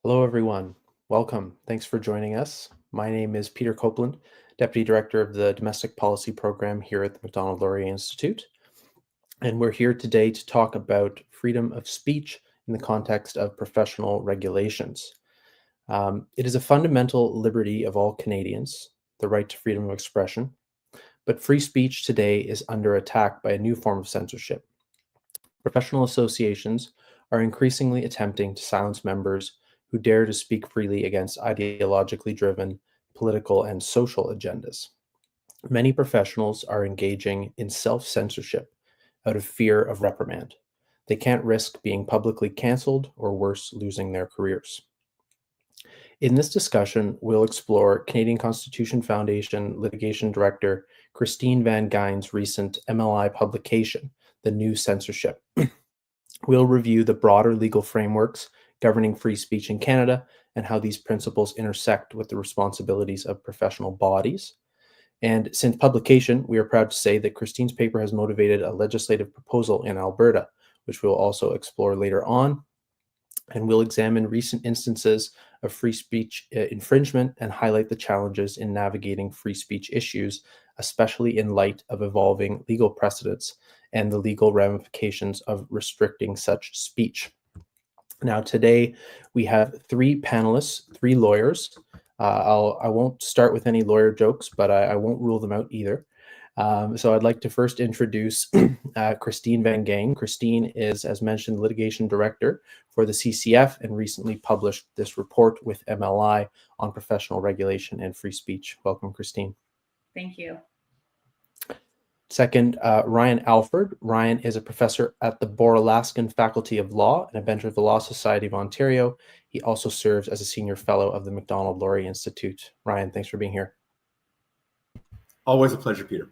Hello, everyone. Welcome. Thanks for joining us. My name is Peter Copeland, Deputy Director of the Domestic Policy Program here at the Macdonald-Laurier Institute. And we're here today to talk about freedom of speech in the context of professional regulations. It is a fundamental liberty of all Canadians, the right to freedom of expression. But free speech today is under attack by a new form of censorship. Professional associations are increasingly attempting to silence members who dare to speak freely against ideologically driven political and social agendas. Many professionals are engaging in self-censorship out of fear of reprimand. They can't risk being publicly canceled or worse, losing their careers. In this discussion, we'll explore Canadian Constitution Foundation Litigation Director Christine Van Geyn's recent MLI publication, The New Censorship. We'll review the broader legal frameworks governing free speech in Canada and how these principles intersect with the responsibilities of professional bodies. And since publication, we are proud to say that Christine's paper has motivated a legislative proposal in Alberta, which we'll also explore later on. And we'll examine recent instances of free speech infringement and highlight the challenges in navigating free speech issues, especially in light of evolving legal precedents and the legal ramifications of restricting such speech. Now, today we have three panelists, three lawyers. I won't start with any lawyer jokes, but I won't rule them out either. So I'd like to first introduce Christine Van Geyn. Christine is, as mentioned, litigation director for the CCF and recently published this report with MLI on professional regulation and free speech. Welcome, Christine. Thank you. Second, Ryan Alford. Ryan is a professor at the Boralaskan Faculty of Law and a bench of the Law Society of Ontario. He also serves as a senior fellow of the Macdonald-Laurier Institute. Ryan, thanks for being here. Always a pleasure, Peter.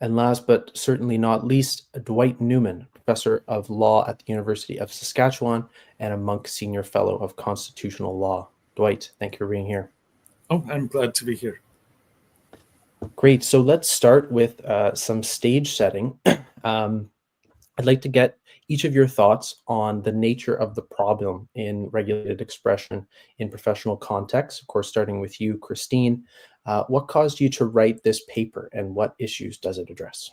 And last but certainly not least, Dwight Newman, professor of law at the University of Saskatchewan and a Monk Senior Fellow of Constitutional Law. Dwight, thank you for being here. Oh, I'm glad to be here. Great. So let's start with some stage setting. I'd like to get each of your thoughts on the nature of the problem in regulated expression in professional contexts. Of course, starting with you, Christine. What caused you to write this paper and what issues does it address?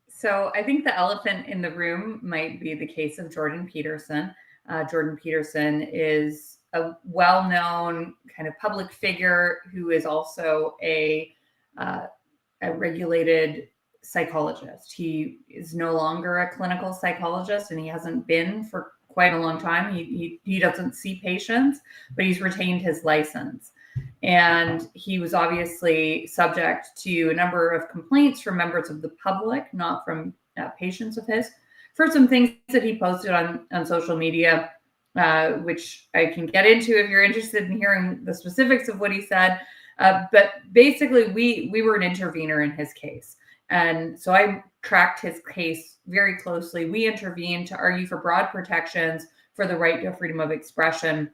So I think the elephant in the room might be the case of Jordan Peterson. Jordan Peterson is a well-known kind of public figure who is also a regulated psychologist. He is no longer a clinical psychologist, and he hasn't been for quite a long time. He doesn't see patients, but he's retained his license. And he was obviously subject to a number of complaints from members of the public, not from patients of his, for some things that he posted on social media, which I can get into if you're interested in hearing the specifics of what he said. But basically, we were an intervener in his case. And so I tracked his case very closely. We intervened to argue for broad protections for the right to freedom of expression.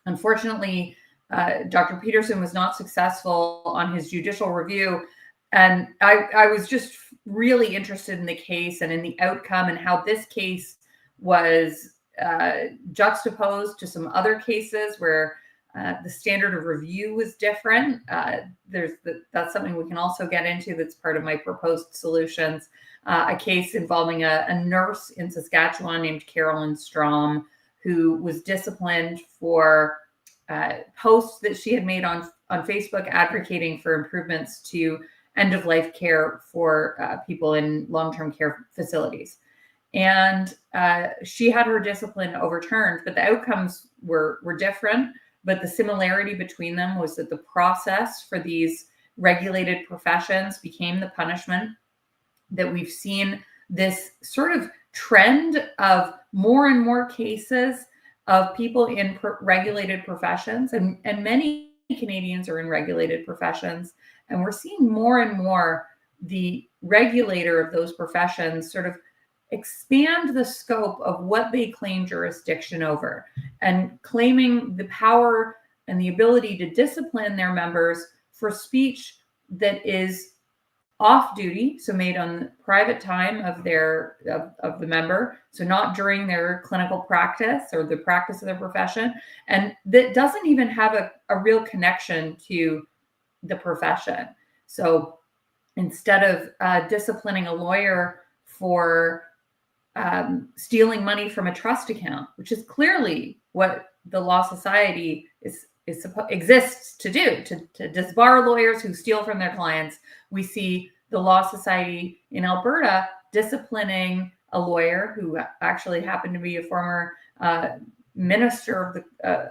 Unfortunately, Dr. Peterson was not successful on his judicial review. And I was just really interested in the case and in the outcome and how this case was juxtaposed to some other cases where the standard of review was different. That's something we can also get into. That's part of my proposed solutions. A case involving a nurse in Saskatchewan named Carolyn Strom, who was disciplined for posts that she had made on Facebook advocating for improvements to end-of-life care for people in long-term care facilities. And she had her discipline overturned, but the outcomes were different. But the similarity between them was that the process for these regulated professions became the punishment. That we've seen this sort of trend of more and more cases of people in regulated professions, and many Canadians are in regulated professions, and we're seeing more and more the regulator of those professions sort of expand the scope of what they claim jurisdiction over, and claiming the power and the ability to discipline their members for speech that is off duty, so made on private time of the member, so not during their clinical practice or the practice of their profession, and that doesn't even have a real connection to the profession. So instead of disciplining a lawyer for stealing money from a trust account, which is clearly what the Law Society exists to do, to disbar lawyers who steal from their clients. We see the Law Society in Alberta disciplining a lawyer who actually happened to be a former minister of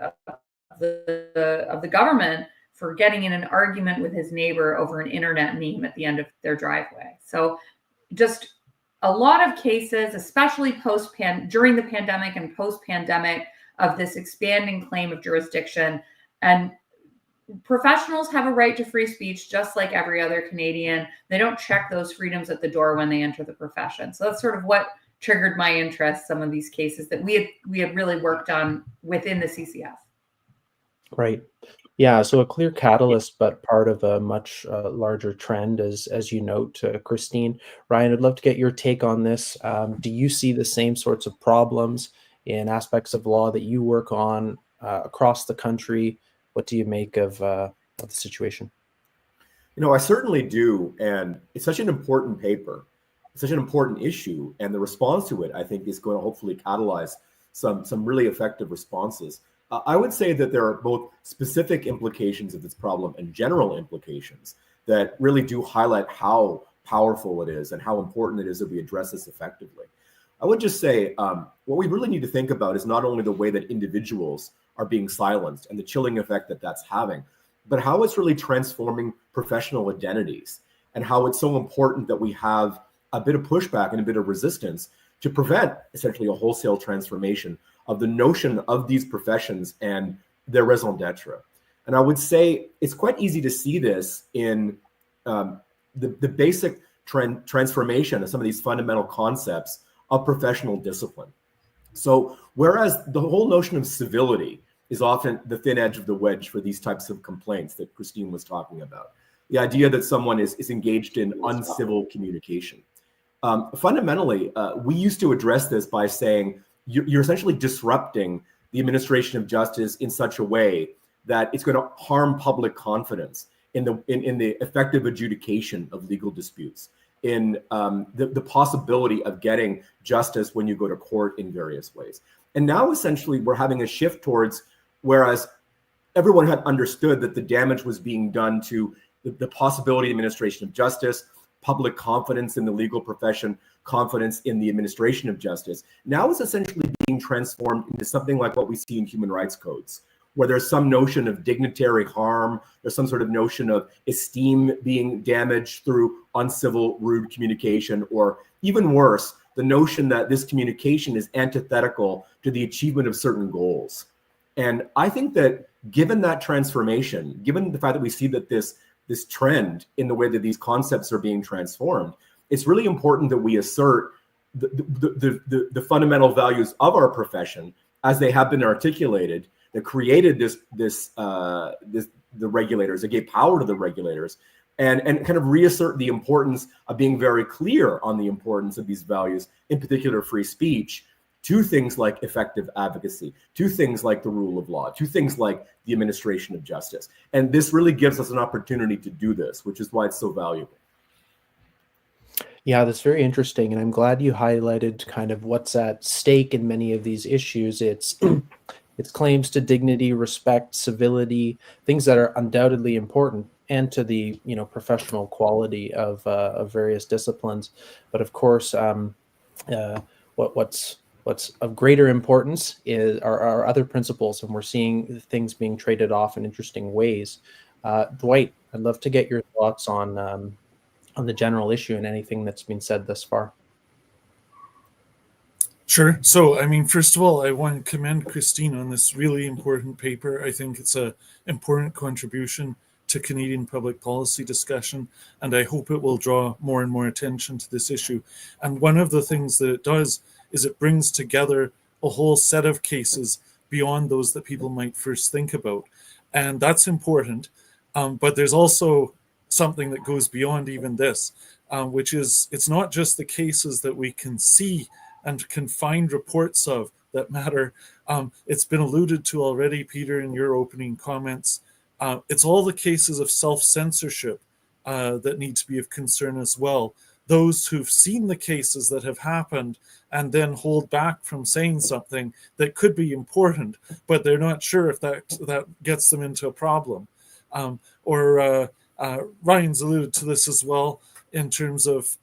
the government for getting in an argument with his neighbor over an internet meme at the end of their driveway. So just a lot of cases, especially during the pandemic and post-pandemic, of this expanding claim of jurisdiction. And professionals have a right to free speech, just like every other Canadian. They don't check those freedoms at the door when they enter the profession. So that's sort of what triggered my interest, some of these cases that we had really worked on within the CCF. Right. Yeah, so a clear catalyst, but part of a much larger trend, as you note, Christine. Ryan, I'd love to get your take on this. Do you see the same sorts of problems in aspects of law that you work on across the country? What do you make of the situation? I certainly do, and it's such an important paper, it's such an important issue, and the response to it, I think, is going to hopefully catalyze some really effective responses. I would say that there are both specific implications of this problem and general implications that really do highlight how powerful it is and how important it is that we address this effectively. I would just say what we really need to think about is not only the way that individuals are being silenced and the chilling effect that that's having, but how it's really transforming professional identities and how it's so important that we have a bit of pushback and a bit of resistance to prevent essentially a wholesale transformation of the notion of these professions and their raison d'etre. And I would say it's quite easy to see this in the basic transformation of some of these fundamental concepts of professional discipline. So whereas the whole notion of civility is often the thin edge of the wedge for these types of complaints that Christine was talking about, the idea that someone is engaged in uncivil communication. Fundamentally, we used to address this by saying you're essentially disrupting the administration of justice in such a way that it's going to harm public confidence in the effective adjudication of legal disputes, in the possibility of getting justice when you go to court in various ways. And now essentially we're having a shift towards, whereas everyone had understood that the damage was being done to the possibility of administration of justice, public confidence in the legal profession, confidence in the administration of justice, now is essentially being transformed into something like what we see in human rights codes, where there's some notion of dignitary harm, there's some sort of notion of esteem being damaged through uncivil, rude communication, or even worse, the notion that this communication is antithetical to the achievement of certain goals. And I think that given that transformation, given the fact that we see that this trend in the way that these concepts are being transformed, it's really important that we assert the fundamental values of our profession as they have been articulated, that created the regulators, that gave power to the regulators, and kind of reassert the importance of being very clear on the importance of these values, in particular free speech, to things like effective advocacy, to things like the rule of law, to things like the administration of justice. And this really gives us an opportunity to do this, which is why it's so valuable. Yeah, that's very interesting. And I'm glad you highlighted kind of what's at stake in many of these issues. It's claims to dignity, respect, civility, things that are undoubtedly important, and to the professional quality of various disciplines. But of course, what's of greater importance are other principles, and we're seeing things being traded off in interesting ways. Dwight, I'd love to get your thoughts on the general issue and anything that's been said thus far. Sure. So, first of all, I want to commend Christine on this really important paper. I think it's an important contribution to Canadian public policy discussion, and I hope it will draw more and more attention to this issue. And one of the things that it does is it brings together a whole set of cases beyond those that people might first think about. And that's important. But there's also something that goes beyond even this, which is it's not just the cases that we can see and can find reports of that matter. It's been alluded to already, Peter, in your opening comments. It's all the cases of self-censorship that need to be of concern as well. Those who've seen the cases that have happened and then hold back from saying something that could be important, but they're not sure if that gets them into a problem. Ryan's alluded to this as well in terms of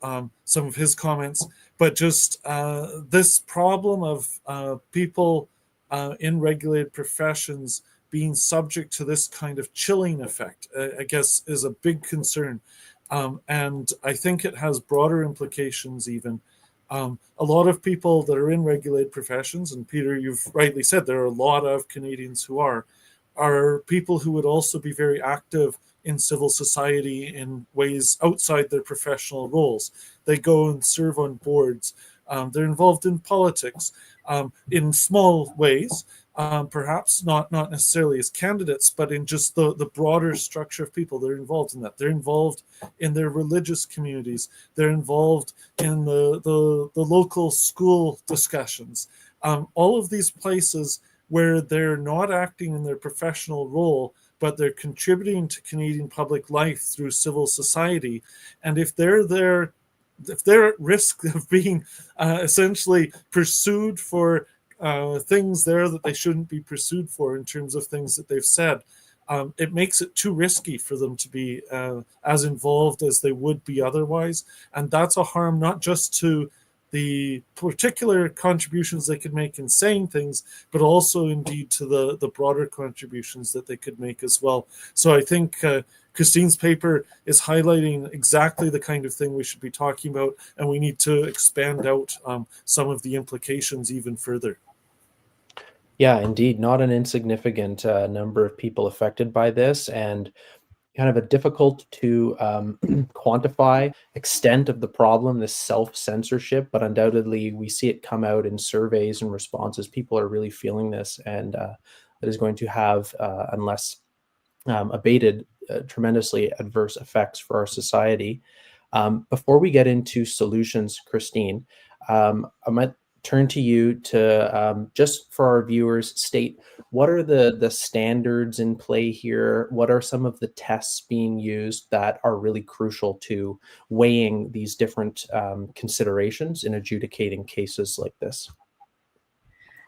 some of his comments, but just this problem of people in regulated professions being subject to this kind of chilling effect, I guess, is a big concern. And I think it has broader implications even. A lot of people that are in regulated professions, and Peter, you've rightly said, there are a lot of Canadians who are people who would also be very active in civil society in ways outside their professional roles. They go and serve on boards. They're involved in politics in small ways, perhaps not necessarily as candidates, but in just the broader structure of people. They're involved in that. They're involved in their religious communities. They're involved in the local school discussions. All of these places where they're not acting in their professional role, but they're contributing to Canadian public life through civil society. And if they're at risk of being essentially pursued for things there that they shouldn't be pursued for in terms of things that they've said, it makes it too risky for them to be as involved as they would be otherwise. And that's a harm not just to the particular contributions they could make in saying things, but also indeed to the broader contributions that they could make as well. So I think Christine's paper is highlighting exactly the kind of thing we should be talking about, and we need to expand out some of the implications even further. Yeah, indeed, not an insignificant number of people affected by this, and kind of a difficult to quantify extent of the problem, this self-censorship, but undoubtedly we see it come out in surveys and responses. People are really feeling this, and it is going to have, unless abated, tremendously adverse effects for our society. Before we get into solutions, Christine, I might turn to you to just for our viewers state what are the standards in play here. What are some of the tests being used that are really crucial to weighing these different considerations in adjudicating cases like this?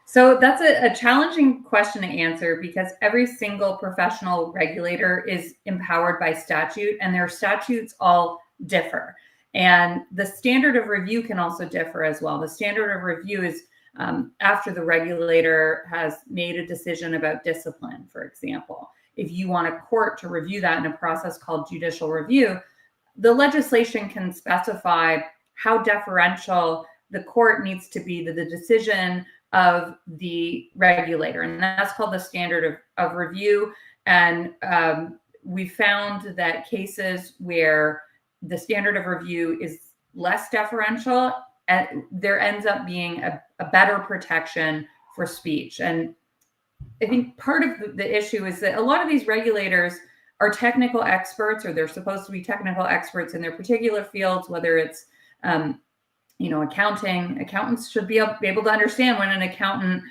So that's a challenging question to answer because every single professional regulator is empowered by statute, and their statutes all differ. And the standard of review can also differ as well. The standard of review is after the regulator has made a decision about discipline, for example. If you want a court to review that in a process called judicial review, the legislation can specify how deferential the court needs to be to the decision of the regulator. And that's called the standard of review. And we found that cases where the standard of review is less deferential, and there ends up being a better protection for speech. And I think part of the issue is that a lot of these regulators are technical experts, or they're supposed to be technical experts in their particular fields, whether it's accounting. Accountants should be able to understand when an accountant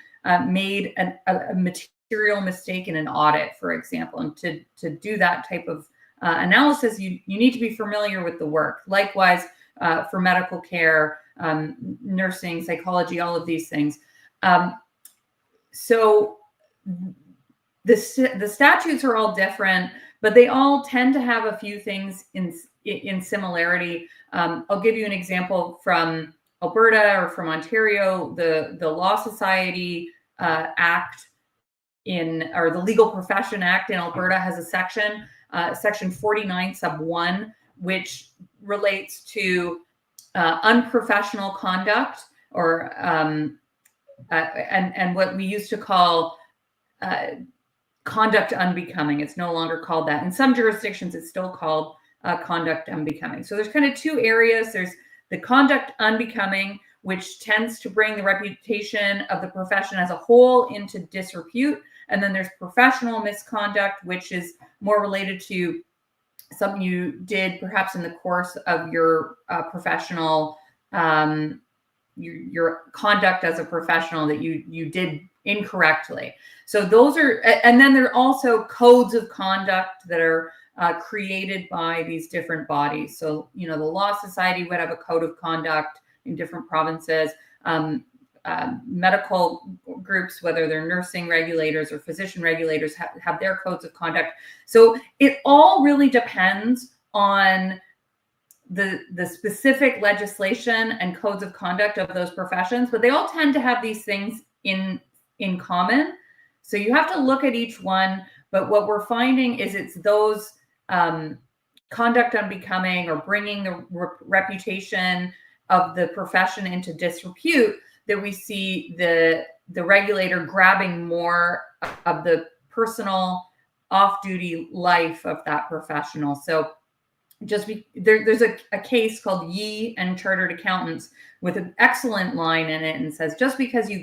made a material mistake in an audit, for example. And to do that type of analysis, you need to be familiar with the work. Likewise, for medical care, nursing, psychology, all of these things. So the statutes are all different, but they all tend to have a few things in similarity. I'll give you an example from Alberta or from Ontario. The Law Society Act or the Legal Profession Act in Alberta has a section, section 49 sub 1, which relates to unprofessional conduct, or and what we used to call conduct unbecoming. It's no longer called that. In some jurisdictions, it's still called conduct unbecoming. So there's kind of two areas. There's the conduct unbecoming, which tends to bring the reputation of the profession as a whole into disrepute. And then there's professional misconduct, which is more related to something you did perhaps in the course of your professional, your conduct as a professional that you did incorrectly. So those are, and then there are also codes of conduct that are created by these different bodies. So, the Law Society would have a code of conduct in different provinces. Medical groups, whether they're nursing regulators or physician regulators, have their codes of conduct. So it all really depends on the specific legislation and codes of conduct of those professions, but they all tend to have these things in common. So you have to look at each one. But what we're finding is it's those conduct unbecoming or bringing the reputation of the profession into disrepute that we see the regulator grabbing more of the personal off-duty life of that professional. So there's a case called Ye and Chartered Accountants with an excellent line in it, and says, just because you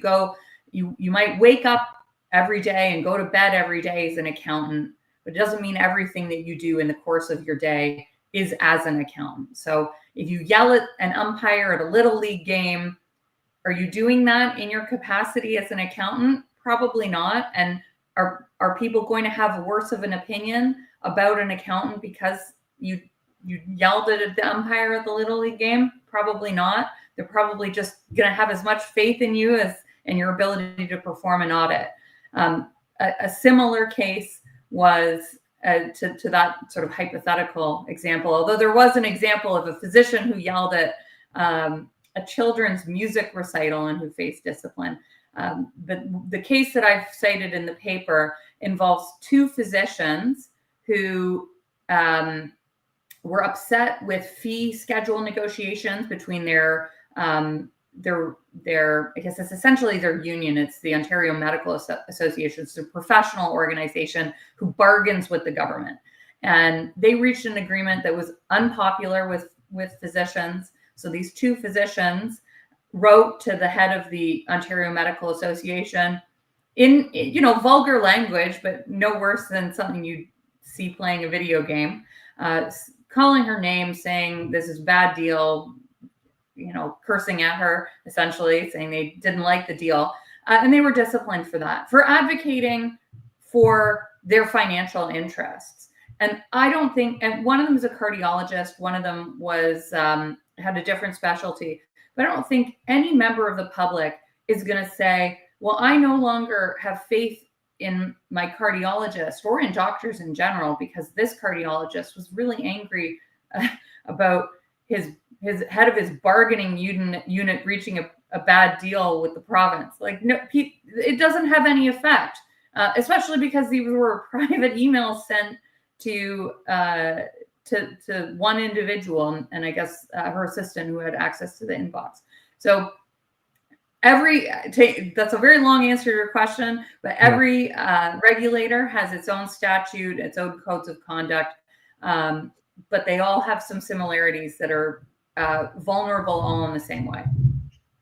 might wake up every day and go to bed every day as an accountant, but it doesn't mean everything that you do in the course of your day is as an accountant. So if you yell at an umpire at a little league game, are you doing that in your capacity as an accountant? Probably not. And are people going to have worse of an opinion about an accountant because you yelled at the umpire at the little league game? Probably not. They're probably just going to have as much faith in you as in your ability to perform an audit. A similar case was to that sort of hypothetical example, although there was an example of a physician who yelled at a children's music recital and who faced discipline. The case that I've cited in the paper involves two physicians who were upset with fee schedule negotiations between their I guess it's essentially their union. It's the Ontario Medical Association. It's a professional organization who bargains with the government. And they reached an agreement that was unpopular with physicians. So these two physicians wrote to the head of the Ontario Medical Association in vulgar language, but no worse than something you'd see playing a video game, calling her name, saying this is a bad deal, cursing at her, essentially saying they didn't like the deal. And they were disciplined for that, for advocating for their financial interests. And I don't think, and one of them is a cardiologist, one of them was had a different specialty, but I don't think any member of the public is going to say, well, I no longer have faith in my cardiologist or in doctors in general, because this cardiologist was really angry about his head of his bargaining unit reaching a bad deal with the province. Like, no, it doesn't have any effect, especially because these were private emails sent to one individual, and I guess her assistant who had access to the inbox. So that's a very long answer to your question, but every regulator has its own statute, its own codes of conduct, but they all have some similarities that are vulnerable all in the same way.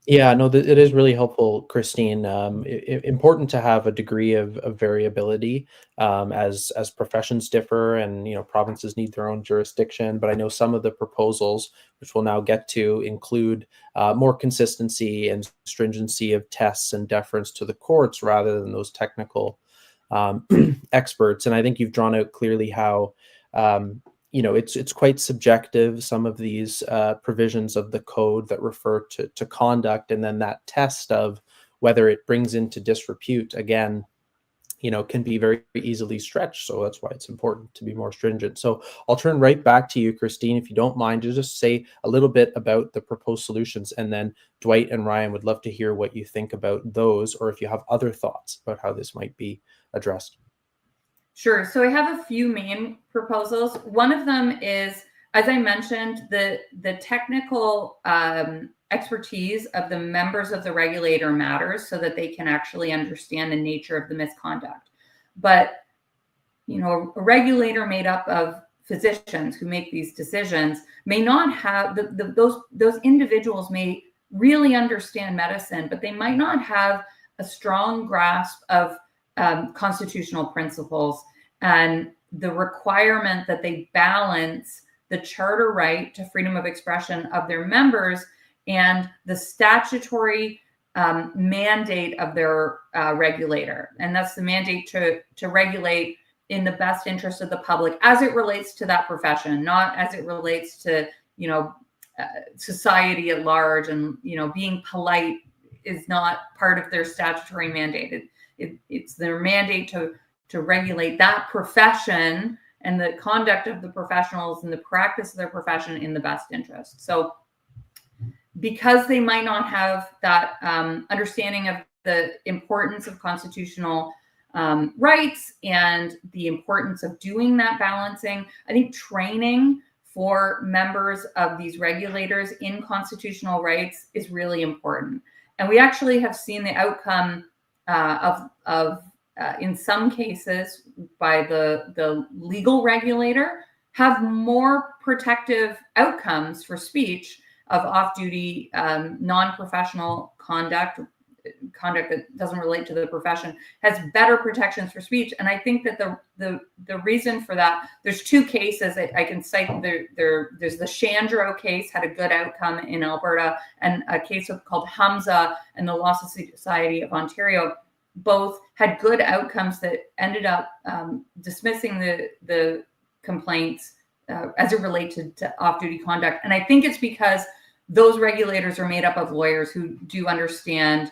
Yeah, no, it is really helpful, Christine. Important to have a degree of variability as professions differ, and provinces need their own jurisdiction. But I know some of the proposals, which we'll now get to, include more consistency and stringency of tests and deference to the courts rather than those technical experts. And I think you've drawn out clearly how it's quite subjective, some of these provisions of the code that refer to conduct, and then that test of whether it brings into disrepute, again, can be very easily stretched. So that's why it's important to be more stringent. So I'll turn right back to you, Christine, if you don't mind, to just say a little bit about the proposed solutions, and then Dwight and Ryan would love to hear what you think about those, or if you have other thoughts about how this might be addressed. Sure. So I have a few main proposals. One of them is, as I mentioned, the technical expertise of the members of the regulator matters, so that they can actually understand the nature of the misconduct. But, a regulator made up of physicians who make these decisions may not have those individuals may really understand medicine, but they might not have a strong grasp of constitutional principles, and the requirement that they balance the charter right to freedom of expression of their members and the statutory mandate of their regulator. And that's the mandate to regulate in the best interest of the public as it relates to that profession, not as it relates to, society at large. And, being polite is not part of their statutory mandate. It's their mandate to regulate that profession and the conduct of the professionals and the practice of their profession in the best interest. So because they might not have that understanding of the importance of constitutional rights and the importance of doing that balancing, I think training for members of these regulators in constitutional rights is really important. And we actually have seen the outcome of in some cases by the legal regulator have more protective outcomes for speech of off-duty non-professional conduct that doesn't relate to the profession, has better protections for speech. And I think that the reason for that, there's two cases I can cite. There's the Shandro case, had a good outcome in Alberta, and a case called Hamza and the Law Society of Ontario. Both had good outcomes that ended up dismissing the complaints as it relates to off-duty conduct. And I think it's because those regulators are made up of lawyers who do understand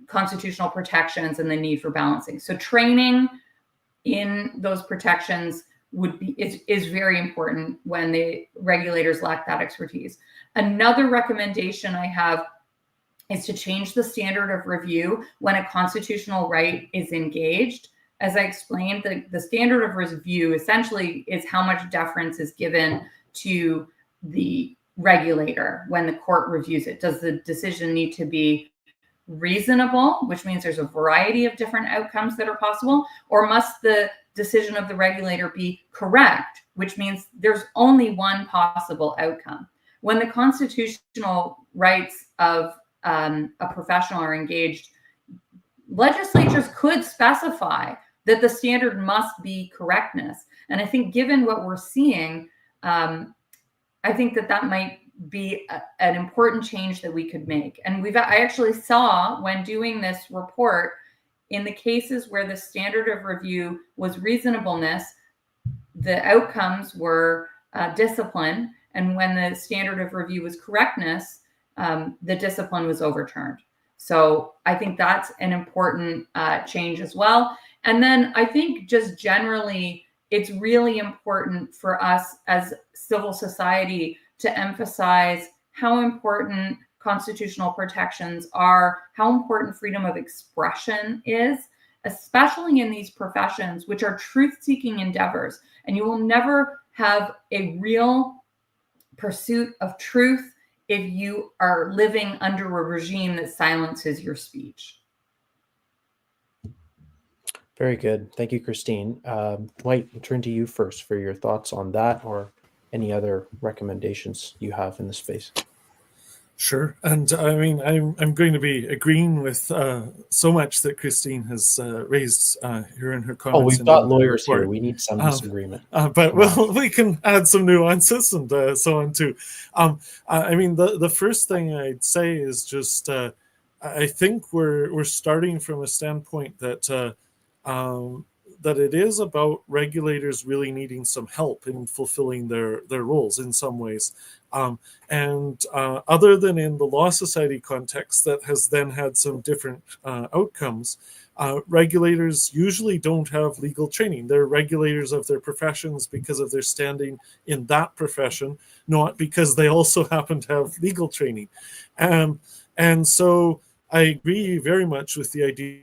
constitutional protections and the need for balancing. So training in those protections is very important when the regulators lack that expertise. Another recommendation I have is to change the standard of review when a constitutional right is engaged. As I explained, the standard of review essentially is how much deference is given to the regulator when the court reviews it. Does the decision need to be reasonable, which means there's a variety of different outcomes that are possible, or must the decision of the regulator be correct, which means there's only one possible outcome? When the constitutional rights of a professional are engaged, legislatures could specify that the standard must be correctness. And I think given what we're seeing, I think that might be an important change that we could make. And I actually saw when doing this report, in the cases where the standard of review was reasonableness, the outcomes were discipline. And when the standard of review was correctness, the discipline was overturned. So I think that's an important change as well. And then I think just generally, it's really important for us as civil society to emphasize how important constitutional protections are, how important freedom of expression is, especially in these professions, which are truth-seeking endeavors. And you will never have a real pursuit of truth if you are living under a regime that silences your speech. Very good. Thank you, Christine. Dwight, I'll turn to you first for your thoughts on that or any other recommendations you have in this space. Sure. And I mean, I'm going to be agreeing with so much that Christine has raised here in her comments. Oh, we've got lawyers here. We need some disagreement. But we can add some nuances and so on too. I mean, the first thing I'd say is just I think we're starting from a standpoint that that it is about regulators really needing some help in fulfilling their roles in some ways. And other than in the law society context that has then had some different outcomes, regulators usually don't have legal training. They're regulators of their professions because of their standing in that profession, not because they also happen to have legal training. And so I agree very much with the idea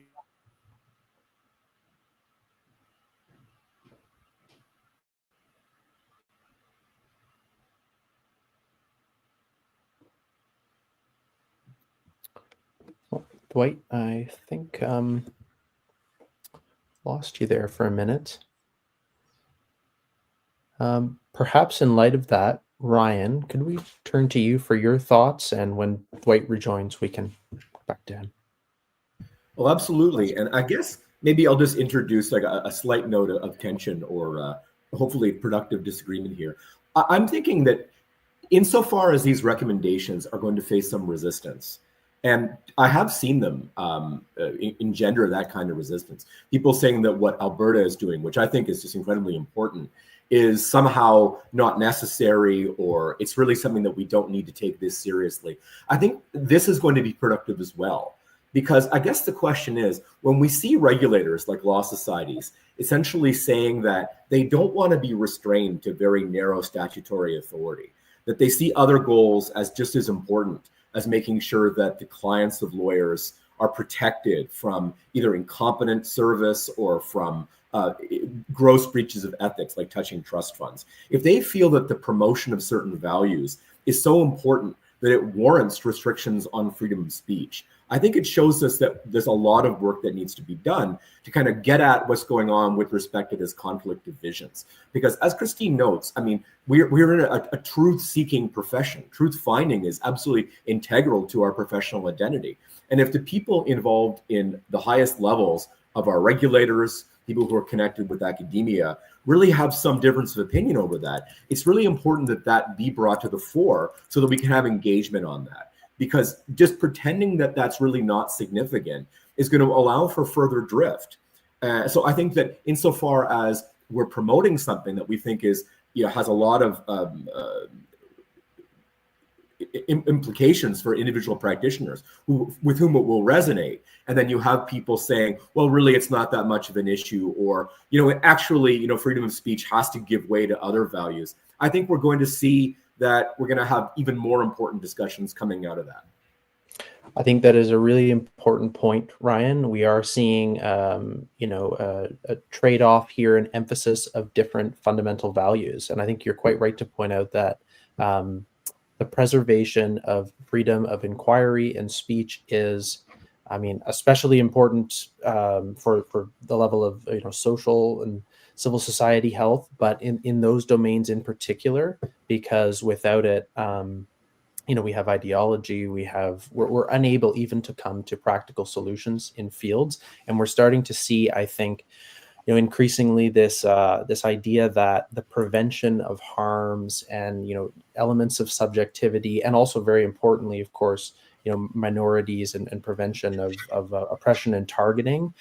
Dwight, I think lost you there for a minute. Perhaps in light of that, Ryan, could we turn to you for your thoughts? And when Dwight rejoins, we can go back to him. Well, absolutely. And I guess maybe I'll just introduce like a slight note of tension or hopefully productive disagreement here. I'm thinking that insofar as these recommendations are going to face some resistance, and I have seen them engender that kind of resistance. People saying that what Alberta is doing, which I think is just incredibly important, is somehow not necessary, or it's really something that we don't need to take this seriously. I think this is going to be productive as well. Because I guess the question is, when we see regulators like law societies essentially saying that they don't want to be restrained to very narrow statutory authority, that they see other goals as just as important as making sure that the clients of lawyers are protected from either incompetent service or from gross breaches of ethics like touching trust funds. If they feel that the promotion of certain values is so important that it warrants restrictions on freedom of speech, I think it shows us that there's a lot of work that needs to be done to kind of get at what's going on with respect to this conflict of visions. Because as Christine notes, I mean, we're in a truth-seeking profession. Truth-finding is absolutely integral to our professional identity. And if the people involved in the highest levels of our regulators, people who are connected with academia, really have some difference of opinion over that, it's really important that that be brought to the fore so that we can have engagement on that. Because just pretending that that's really not significant is going to allow for further drift. So I think that insofar as we're promoting something that we think is, has a lot of implications for individual practitioners with whom it will resonate, and then you have people saying, well, really, it's not that much of an issue, or actually, freedom of speech has to give way to other values. I think we're going to see that we're going to have even more important discussions coming out of that. I think that is a really important point, Ryan. We are seeing, a trade-off here, an emphasis of different fundamental values. And I think you're quite right to point out that the preservation of freedom of inquiry and speech is, especially important for the level of, social and civil society health, but in those domains in particular, because without it, we have ideology, we're unable even to come to practical solutions in fields. And we're starting to see, I think, increasingly this idea that the prevention of harms and, elements of subjectivity, and also very importantly, of course, minorities and prevention of oppression and targeting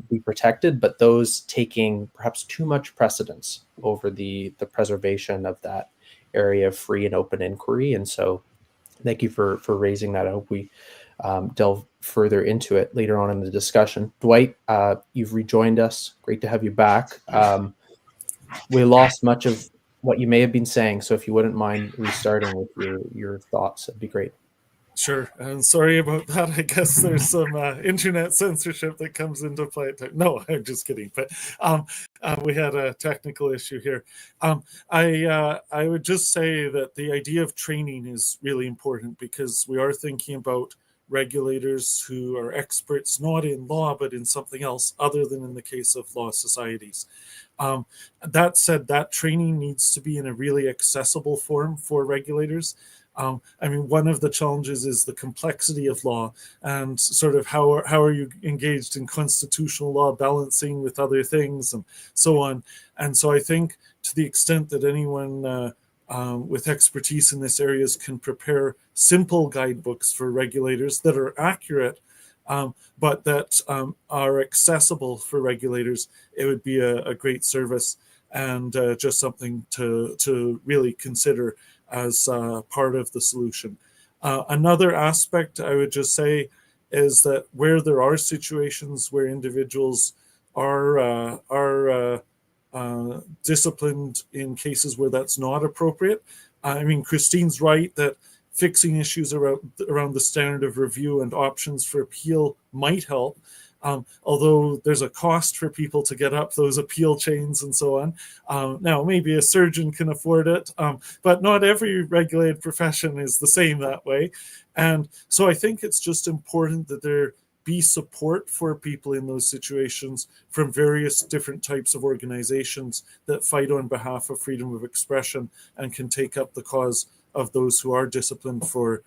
be protected, but those taking perhaps too much precedence over the preservation of that area of free and open inquiry. And so thank you for raising that. I hope we delve further into it later on in the discussion. Dwight, you've rejoined us. Great to have you back. We lost much of what you may have been saying, so if you wouldn't mind restarting with your thoughts, that'd be great. Sure. I'm sorry about that. I guess there's some internet censorship that comes into play. No, I'm just kidding. But we had a technical issue here. I would just say that the idea of training is really important, because we are thinking about regulators who are experts not in law but in something else other than in the case of law societies. That said, that training needs to be in a really accessible form for regulators. One of the challenges is the complexity of law, and sort of how are you engaged in constitutional law, balancing with other things and so on. And so I think to the extent that anyone with expertise in this areas can prepare simple guidebooks for regulators that are accurate, but that are accessible for regulators, it would be a great service, and just something to really consider as part of the solution. Another aspect I would just say is that where there are situations where individuals are disciplined in cases where that's not appropriate. Christine's right that fixing issues around the standard of review and options for appeal might help. Although there's a cost for people to get up those appeal chains and so on. Now, maybe a surgeon can afford it, but not every regulated profession is the same that way. And so I think it's just important that there be support for people in those situations from various different types of organizations that fight on behalf of freedom of expression and can take up the cause of those who are disciplined for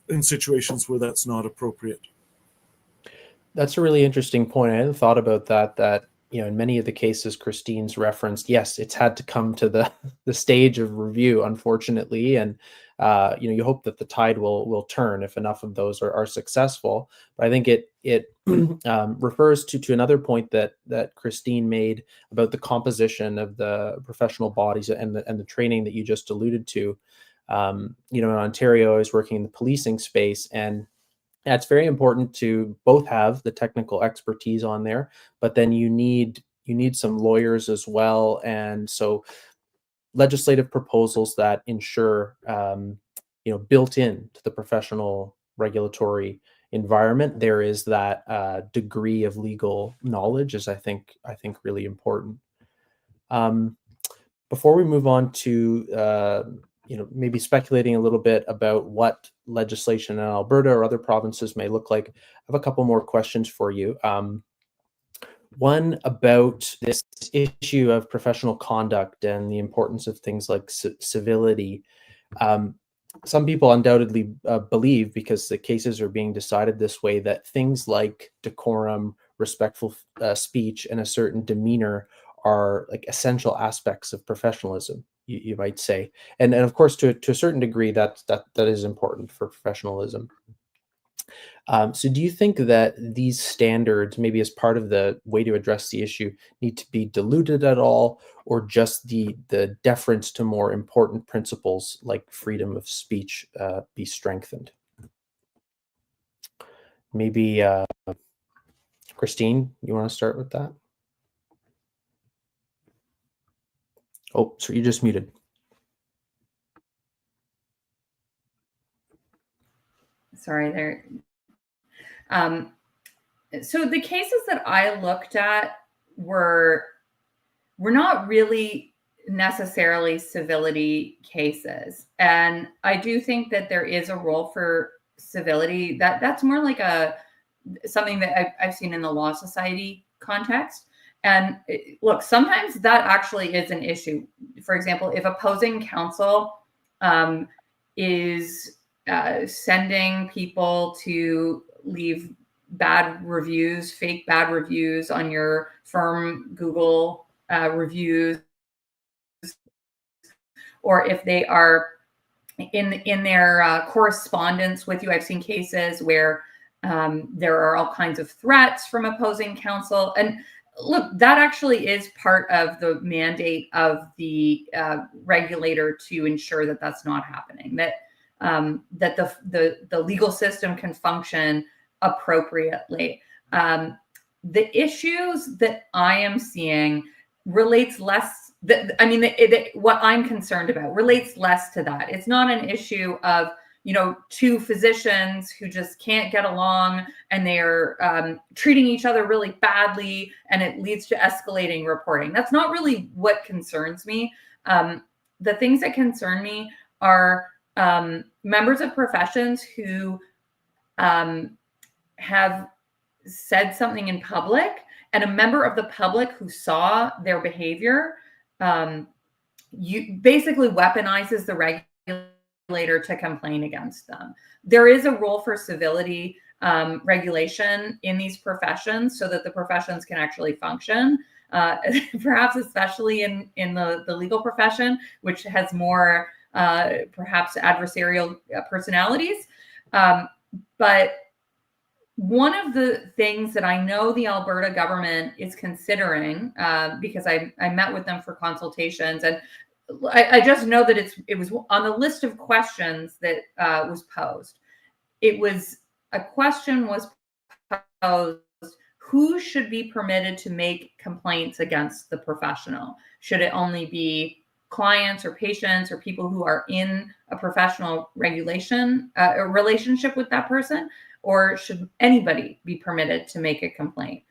in situations where that's not appropriate. That's a really interesting point. I hadn't thought about that. That, in many of the cases Christine's referenced, yes, it's had to come to the the stage of review, unfortunately, and you hope that the tide will turn if enough of those are successful. But I think it refers to another point that Christine made about the composition of the professional bodies and the training that you just alluded to. In Ontario, I was working in the policing space, and it's very important to both have the technical expertise on there, but then you need some lawyers as well. And so legislative proposals that ensure, built in to the professional regulatory environment, there is that degree of legal knowledge is, I think really important. Um, Before we move on to maybe speculating a little bit about what legislation in Alberta or other provinces may look like, I have a couple more questions for you. One about this issue of professional conduct and the importance of things like civility. Um, some people undoubtedly believe, because the cases are being decided this way, that things like decorum, respectful speech, and a certain demeanor are like essential aspects of professionalism, you might say. And of course, to a certain degree, that is important for professionalism. So do you think that these standards, maybe as part of the way to address the issue, need to be diluted at all, or just the deference to more important principles like freedom of speech be strengthened? Maybe Christine, you want to start with that? Oh, so you just muted. Sorry there. So the cases that I looked at were not really necessarily civility cases. And I do think that there is a role for civility. That's more like something that I've seen in the law society context. And look, sometimes that actually is an issue. For example, if opposing counsel is sending people to leave bad reviews, fake bad reviews on your firm Google reviews, or if they are in their correspondence with you. I've seen cases where there are all kinds of threats from opposing counsel. And look, that actually is part of the mandate of the regulator to ensure that that's not happening, that the legal system can function appropriately. The issues that I am seeing relates less, what I'm concerned about relates less to that. It's not an issue of, two physicians who just can't get along and they're treating each other really badly and it leads to escalating reporting. That's not really what concerns me. The things that concern me are members of professions who have said something in public, and a member of the public who saw their behavior basically weaponizes the regulator to complain against them. There is a role for civility regulation in these professions so that the professions can actually function, perhaps especially in the legal profession, which has more perhaps adversarial personalities. But one of the things that I know the Alberta government is considering, because I met with them for consultations, and I just know that it was on the list of questions that was posed. A question was posed: who should be permitted to make complaints against the professional? Should it only be clients or patients or people who are in a professional regulation a relationship with that person, or should anybody be permitted to make a complaint?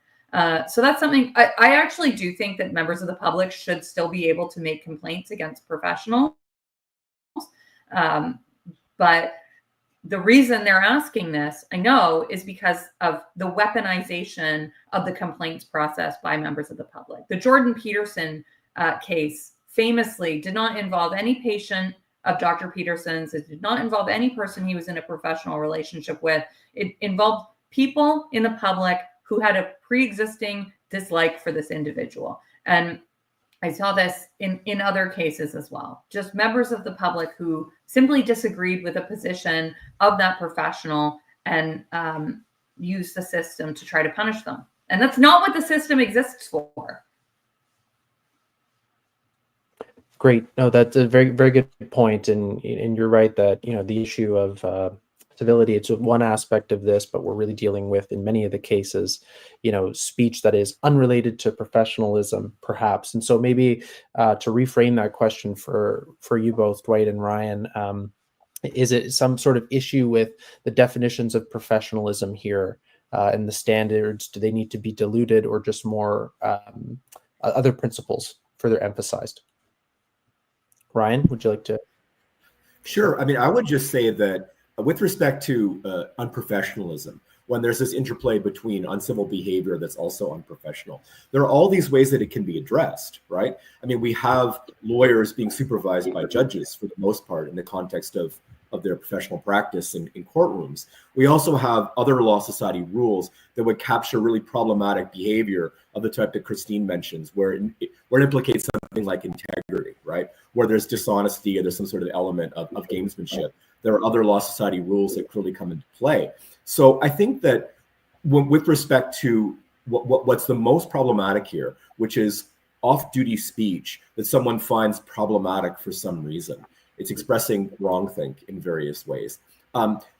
So that's something I actually do think that members of the public should still be able to make complaints against professionals. But the reason they're asking this, I know, is because of the weaponization of the complaints process by members of the public. The Jordan Peterson case famously did not involve any patient of Dr. Peterson's. It did not involve any person he was in a professional relationship with. It involved people in the public who had a pre-existing dislike for this individual. And I saw this in other cases as well. Just members of the public who simply disagreed with a position of that professional and used the system to try to punish them. And that's not what the system exists for. Great. No, that's a very, very good point. And you're right that, the issue of civility, it's one aspect of this, but we're really dealing with, in many of the cases, speech that is unrelated to professionalism, perhaps. And so maybe to reframe that question for you both, Dwight and Ryan, is it some sort of issue with the definitions of professionalism here and the standards? Do they need to be diluted, or just more other principles further emphasized? Ryan, would you like to? Sure. I mean, I would just say that with respect to unprofessionalism, when there's this interplay between uncivil behavior that's also unprofessional, there are all these ways that it can be addressed, right? I mean, we have lawyers being supervised by judges for the most part in the context of their professional practice in courtrooms. We also have other law society rules that would capture really problematic behavior of the type that Christine mentions, where it implicates something like integrity, right? Where there's dishonesty or there's some sort of element of gamesmanship. There are other law society rules that clearly come into play. So I think that with respect to what's the most problematic here, which is off-duty speech that someone finds problematic for some reason, it's expressing wrongthink in various ways.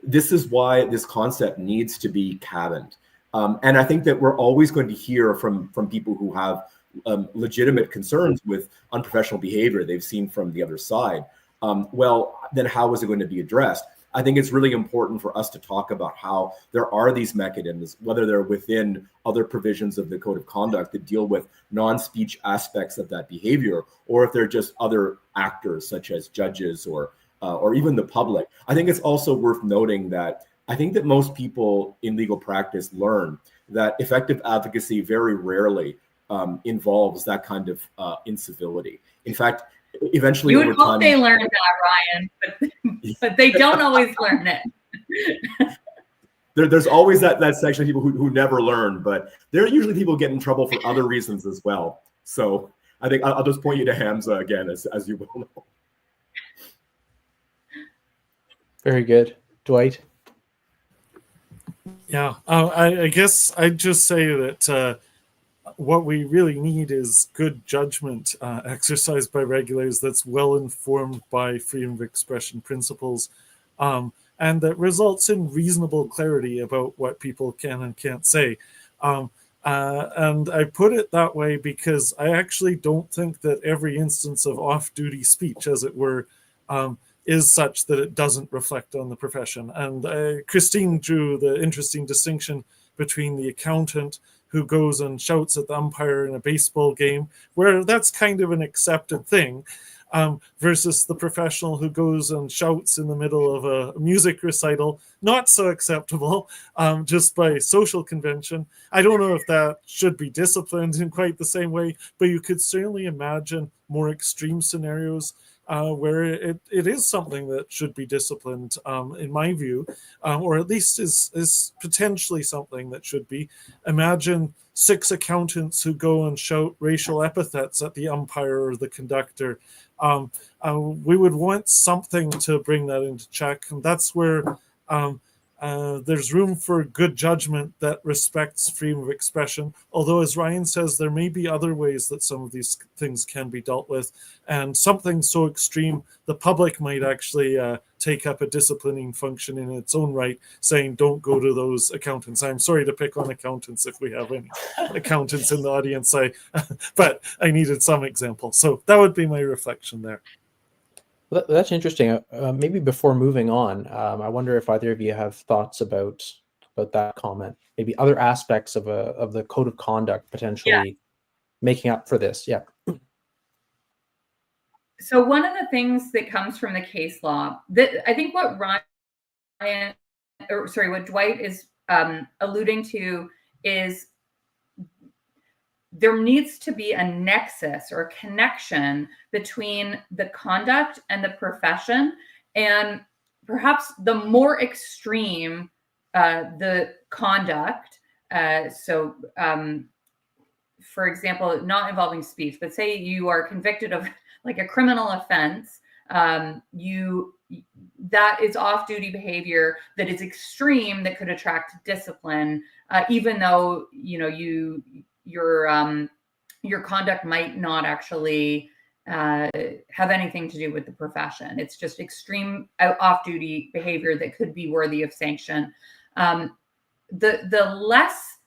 This is why this concept needs to be cabined. And I think that we're always going to hear from people who have legitimate concerns with unprofessional behavior they've seen from the other side. Well, then how is it going to be addressed? I think it's really important for us to talk about how there are these mechanisms, whether they're within other provisions of the Code of Conduct that deal with non-speech aspects of that behavior, or if they're just other actors such as judges or even the public. I think it's also worth noting that I think that most people in legal practice learn that effective advocacy very rarely involves that kind of incivility. In fact, eventually, you would over hope time, they learn that, Ryan, but they don't always learn it. There's always that section of people who never learn, but there are usually people get in trouble for other reasons as well. So I think I'll just point you to Hamza again, as you will know. Very good. Dwight? Yeah, I guess I'd just say that what we really need is good judgment exercised by regulators that's well informed by freedom of expression principles, and that results in reasonable clarity about what people can and can't say. And I put it that way because I actually don't think that every instance of off-duty speech, as it were, is such that it doesn't reflect on the profession. And Christine drew the interesting distinction between the accountant who goes and shouts at the umpire in a baseball game, where that's kind of an accepted thing, versus the professional who goes and shouts in the middle of a music recital, not so acceptable, just by social convention. I don't know if that should be disciplined in quite the same way, but you could certainly imagine more extreme scenarios where it is something that should be disciplined, in my view, or at least is potentially something that should be. Imagine 6 accountants who go and shout racial epithets at the umpire or the conductor. We would want something to bring that into check, and that's where there's room for good judgment that respects freedom of expression. Although, as Ryan says, there may be other ways that some of these things can be dealt with, and something so extreme, the public might actually take up a disciplining function in its own right, saying, don't go to those accountants. I'm sorry to pick on accountants if we have any accountants in the audience, but I needed some example. So that would be my reflection there. Well, that's interesting. Maybe before moving on, I wonder if either of you have thoughts about that comment. Maybe other aspects of the code of conduct potentially making up for this. Yeah. So one of the things that comes from the case law that I think what what Dwight is alluding to is there needs to be a nexus or connection between the conduct and the profession. And perhaps the more extreme the conduct, for example, not involving speech, but say you are convicted of like a criminal offense, that is off-duty behavior that is extreme, that could attract discipline, even though your conduct might not actually have anything to do with the profession. It's just extreme off-duty behavior that could be worthy of sanction. The less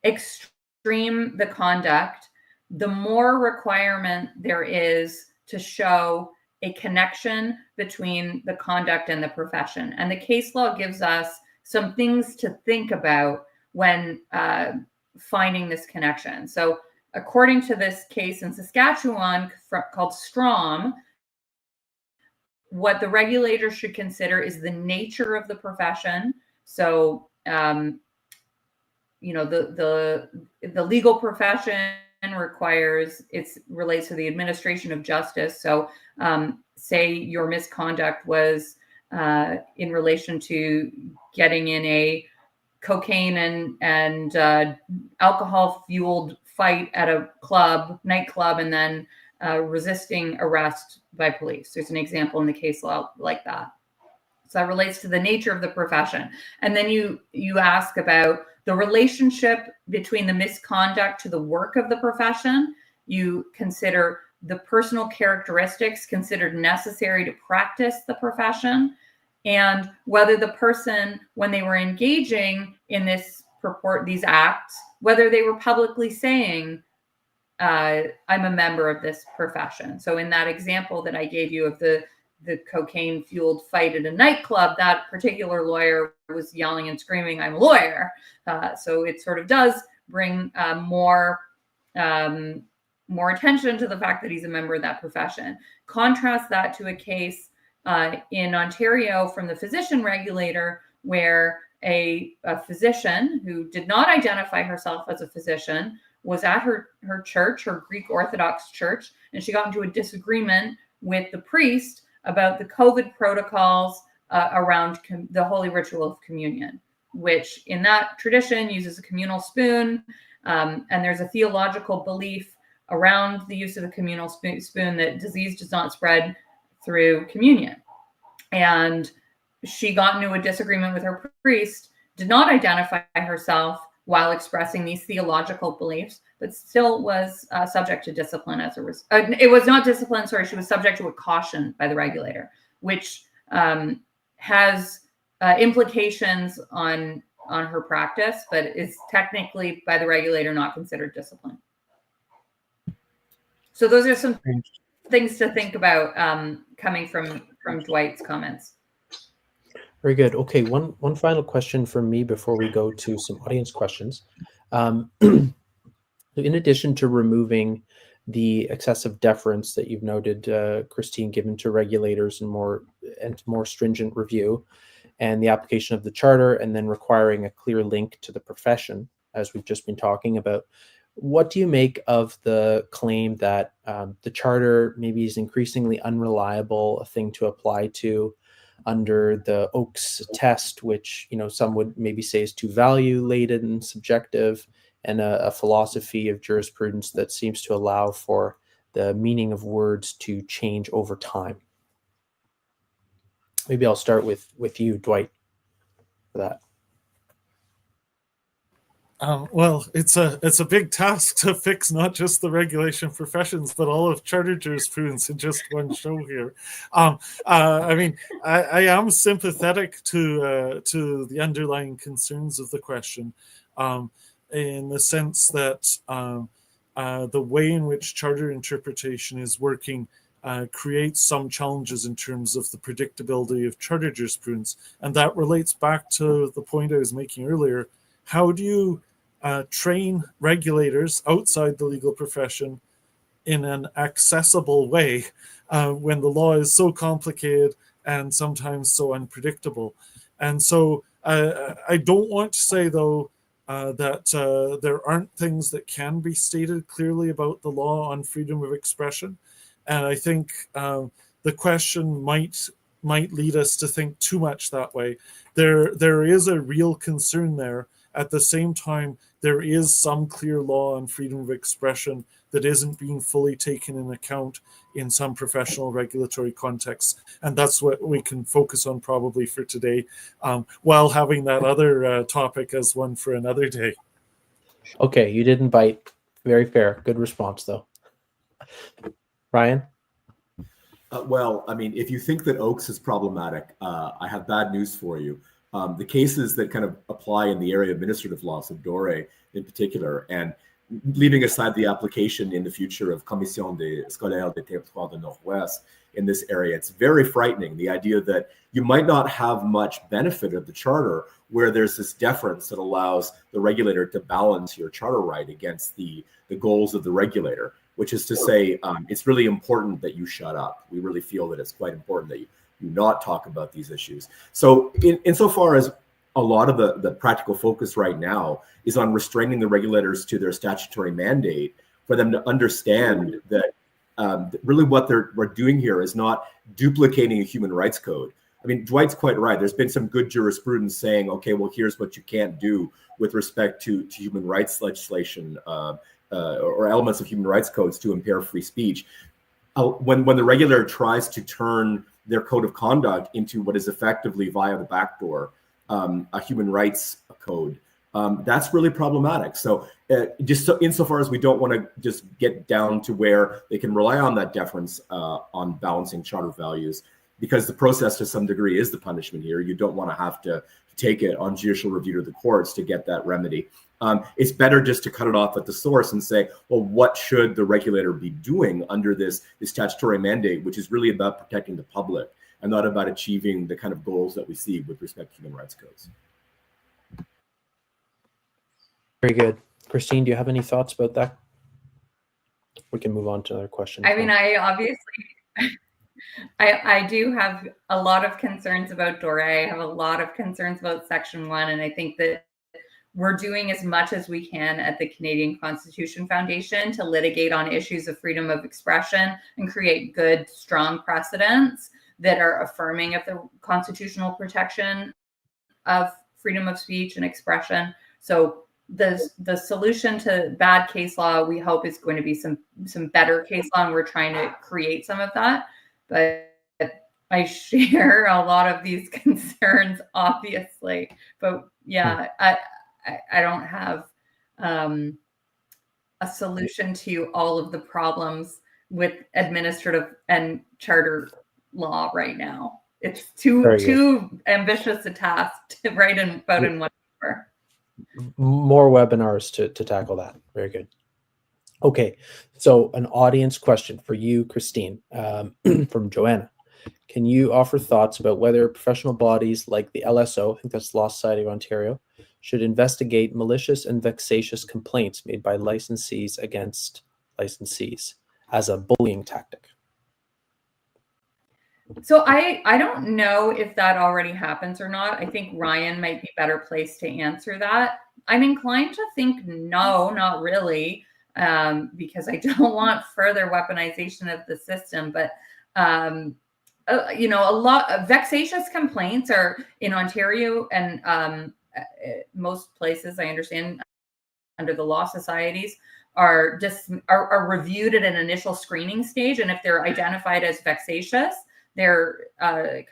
extreme the conduct, the more requirement there is to show a connection between the conduct and the profession. And the case law gives us some things to think about when finding this connection. So according to this case in Saskatchewan called Strom, what the regulator should consider is the nature of the profession. So, the legal profession relates to the administration of justice. So, say your misconduct was in relation to getting in a cocaine and alcohol-fueled fight at a nightclub, and then resisting arrest by police. There's an example in the case law like that. So that relates to the nature of the profession. And then you ask about the relationship between the misconduct to the work of the profession. You consider the personal characteristics considered necessary to practice the profession, and whether the person, when they were engaging in these acts, whether they were publicly saying, I'm a member of this profession. So in that example that I gave you of the cocaine-fueled fight at a nightclub, that particular lawyer was yelling and screaming, "I'm a lawyer." So it sort of does bring more attention to the fact that he's a member of that profession. Contrast that to a case in Ontario from the physician regulator, where a physician who did not identify herself as a physician was at her church, her Greek Orthodox church, and she got into a disagreement with the priest about the COVID protocols around the holy ritual of communion, which in that tradition uses a communal spoon, and there's a theological belief around the use of a communal spoon that disease does not spread through communion. And she got into a disagreement with her priest, did not identify herself while expressing these theological beliefs, but still was subject to discipline as a result. It was not discipline, sorry, she was subject to a caution by the regulator, which has implications on her practice, but is technically by the regulator not considered discipline. So those are some things to think about coming from Dwight's comments. Very good. Okay, one final question from me before we go to some audience questions. In addition to removing the excessive deference that you've noted, Christine, given to regulators and more stringent review, and the application of the charter, and then requiring a clear link to the profession, as we've just been talking about, what do you make of the claim that the charter maybe is increasingly unreliable, a thing to apply to under the Oakes test, which some would maybe say is too value-laden and subjective, and a philosophy of jurisprudence that seems to allow for the meaning of words to change over time? Maybe I'll start with you, Dwight, for that. Well, it's a big task to fix not just the regulation professions, but all of charter jurisprudence in just one show here. I mean, I am sympathetic to the underlying concerns of the question, in the sense that the way in which charter interpretation is working creates some challenges in terms of the predictability of charter jurisprudence, and that relates back to the point I was making earlier. How do you train regulators outside the legal profession in an accessible way when the law is so complicated and sometimes so unpredictable? And so I don't want to say, though, that there aren't things that can be stated clearly about the law on freedom of expression. And I think the question might lead us to think too much that way. There is a real concern there. At the same time, there is some clear law on freedom of expression that isn't being fully taken in account in some professional regulatory contexts. And that's what we can focus on probably for today, while having that other topic as one for another day. Okay, you didn't bite. Very fair. Good response, though. Ryan? Well, I mean, if you think that Oakes is problematic, I have bad news for you. The cases that kind of apply in the area of administrative law, so Dore in particular, and leaving aside the application in the future of Commission des Scolaires des Territoires du Nord-Ouest in this area, it's very frightening. The idea that you might not have much benefit of the charter where there's this deference that allows the regulator to balance your charter right against the goals of the regulator, which is to say, it's really important that you shut up. We really feel that it's quite important that you not talk about these issues. So insofar as a lot of the practical focus right now is on restraining the regulators to their statutory mandate, for them to understand that really what we're doing here is not duplicating a human rights code. I mean, Dwight's quite right. There's been some good jurisprudence saying, okay, well, here's what you can't do with respect to human rights legislation or elements of human rights codes to impair free speech. When the regulator tries to turn their code of conduct into what is effectively via the back door a human rights code, that's really problematic. So insofar as we don't want to just get down to where they can rely on that deference on balancing charter values, because the process to some degree is the punishment here. You don't want to have to take it on judicial review to the courts to get that remedy. It's better just to cut it off at the source and say, well, what should the regulator be doing under this statutory mandate, which is really about protecting the public and not about achieving the kind of goals that we see with respect to human rights codes. Very good. Christine, do you have any thoughts about that? We can move on to another question. I mean, I obviously, I do have a lot of concerns about Dore. I have a lot of concerns about Section 1, and I think that we're doing as much as we can at the Canadian Constitution Foundation to litigate on issues of freedom of expression and create good, strong precedents that are affirming of the constitutional protection of freedom of speech and expression. So the solution to bad case law, we hope, is going to be some better case law, and we're trying to create some of that. But I share a lot of these concerns, obviously. But yeah, I don't have a solution to all of the problems with administrative and charter law right now. It's too ambitious a task to write about in one paper. More webinars to tackle that. Very good. Okay, so an audience question for you, Christine, from Joanna. Can you offer thoughts about whether professional bodies like the LSO, I think that's Law Society of Ontario, should investigate malicious and vexatious complaints made by licensees against licensees as a bullying tactic? So I don't know if that already happens or not. I think Ryan might be better placed to answer that. I'm inclined to think no, not really, because I don't want further weaponization of the system. But a lot of vexatious complaints are in Ontario and most places, I understand, under the law societies are reviewed at an initial screening stage, and if they're identified as vexatious, they're I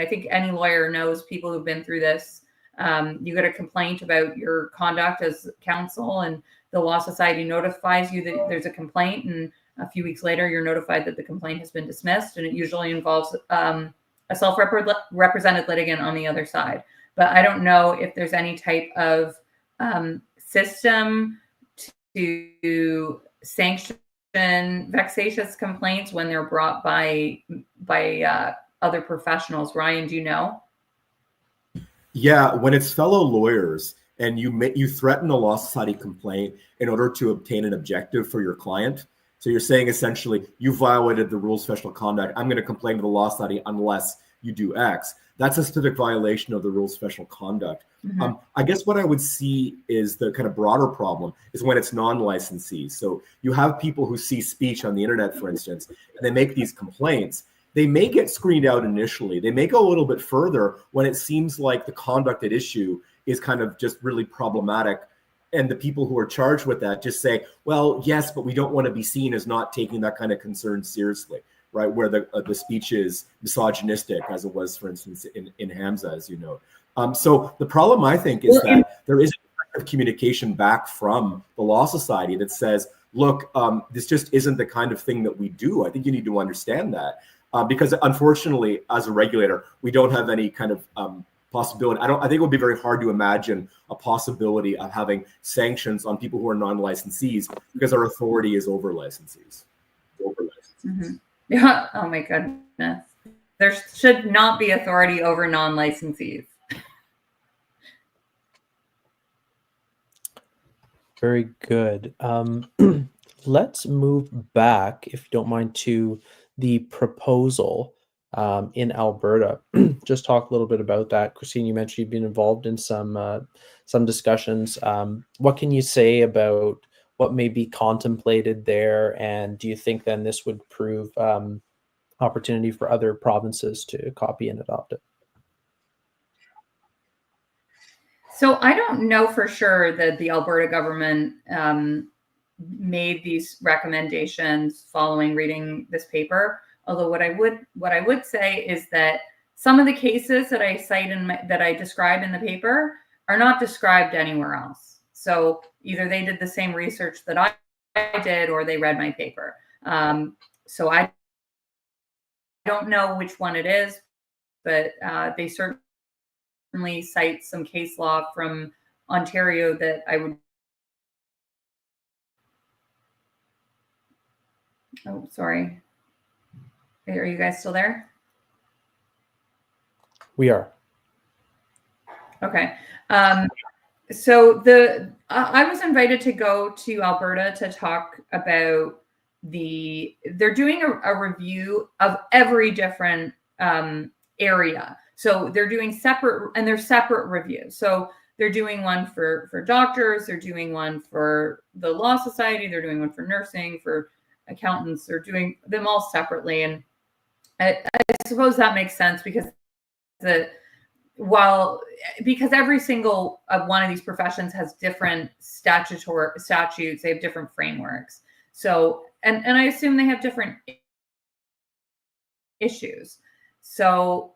think any lawyer knows, people who've been through this. You get a complaint about your conduct as counsel, and the law society notifies you that there's a complaint, and a few weeks later you're notified that the complaint has been dismissed, and it usually involves a self-represented litigant on the other side. But I don't know if there's any type of system to sanction vexatious complaints when they're brought by other professionals. Ryan, do you know? Yeah, when it's fellow lawyers and you threaten a law society complaint in order to obtain an objective for your client. So you're saying essentially, you violated the rules of professional conduct. I'm going to complain to the law society unless you do X. That's a specific violation of the rules of professional conduct. Mm-hmm. I guess what I would see is the kind of broader problem is when it's non-licensees. So you have people who see speech on the internet, for instance, and they make these complaints. They may get screened out initially. They may go a little bit further when it seems like the conduct at issue is kind of just really problematic and the people who are charged with that just say, well, yes, but we don't want to be seen as not taking that kind of concern seriously, right? Where the speech is misogynistic, as it was, for instance, in Hamza, as you know. So the problem, I think, is that there is a communication back from the Law Society that says, look, this just isn't the kind of thing that we do. I think you need to understand that. Because unfortunately, as a regulator, we don't have any kind of possibility. I think it would be very hard to imagine a possibility of having sanctions on people who are non-licensees because our authority is over licensees. Mm-hmm. Yeah. Oh my goodness. There should not be authority over non-licensees. Very good. Let's move back, if you don't mind, to the proposal in Alberta. Just talk a little bit about that. Christine, you mentioned you've been involved in some discussions. What can you say about what may be contemplated there? And do you think then this would prove opportunity for other provinces to copy and adopt it? So I don't know for sure that the Alberta government made these recommendations following reading this paper. Although what I would say is that some of the cases that I cite that I describe in the paper are not described anywhere else. So either they did the same research that I did, or they read my paper. So I don't know which one it is, but they certainly cite some case law from Ontario that I would. Oh, sorry. Are you guys still there? We are. Okay. So I was invited to go to Alberta to talk about they're doing a review of every different area. So they're doing separate reviews. So they're doing one for doctors, they're doing one for the Law Society, they're doing one for nursing, for accountants, they're doing them all separately. And I suppose that makes sense because every single one of these professions has different statutes, they have different frameworks. So, and I assume they have different issues. So,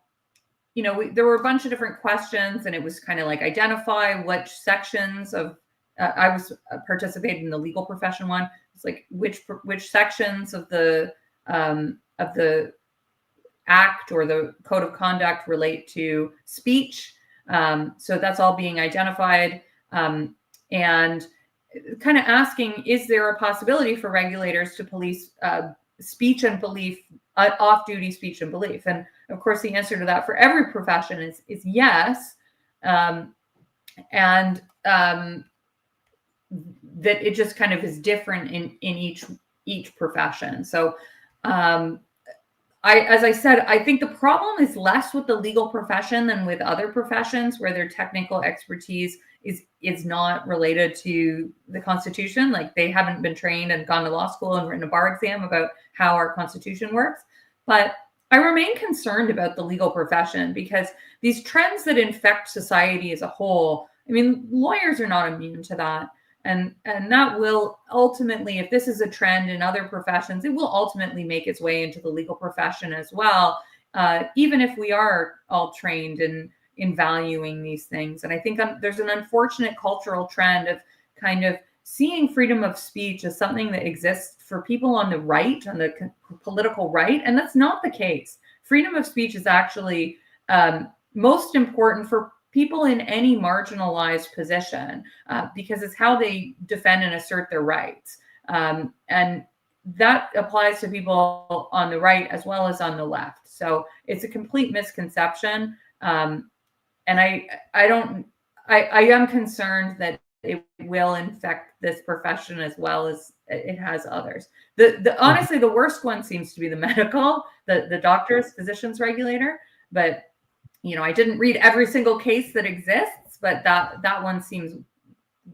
there were a bunch of different questions, and it was kind of like identify which sections of. I was participating in the legal profession one. It's like which sections of the act or the code of conduct relate to speech. So that's all being identified, and kind of asking, is there a possibility for regulators to police speech and belief, off-duty speech and belief? And of course, the answer to that for every profession is yes. And that it just kind of is different in each profession. So as I said, I think the problem is less with the legal profession than with other professions where their technical expertise is not related to the Constitution. Like they haven't been trained and gone to law school and written a bar exam about how our Constitution works. But I remain concerned about the legal profession because these trends that infect society as a whole, I mean, lawyers are not immune to that. And that will ultimately, if this is a trend in other professions, it will ultimately make its way into the legal profession as well, even if we are all trained in valuing these things. And I think there's an unfortunate cultural trend of kind of seeing freedom of speech as something that exists for people on the right, on the political right. And that's not the case. Freedom of speech is actually most important for people in any marginalized position because it's how they defend and assert their rights. And that applies to people on the right as well as on the left. So it's a complete misconception. And I am concerned that it will infect this profession as well as it has others. Honestly, the worst one seems to be the medical, the doctors, physicians regulator. But I didn't read every single case that exists, but that one seems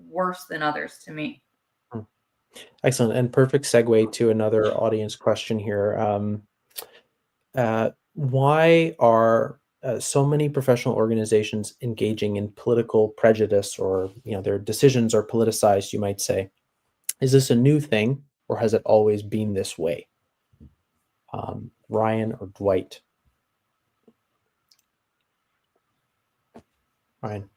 worse than others to me. Excellent, and perfect segue to another audience question here. Why are so many professional organizations engaging in political prejudice, or their decisions are politicized, you might say. Is this a new thing, or has it always been this way? Ryan or Dwight? Ryan.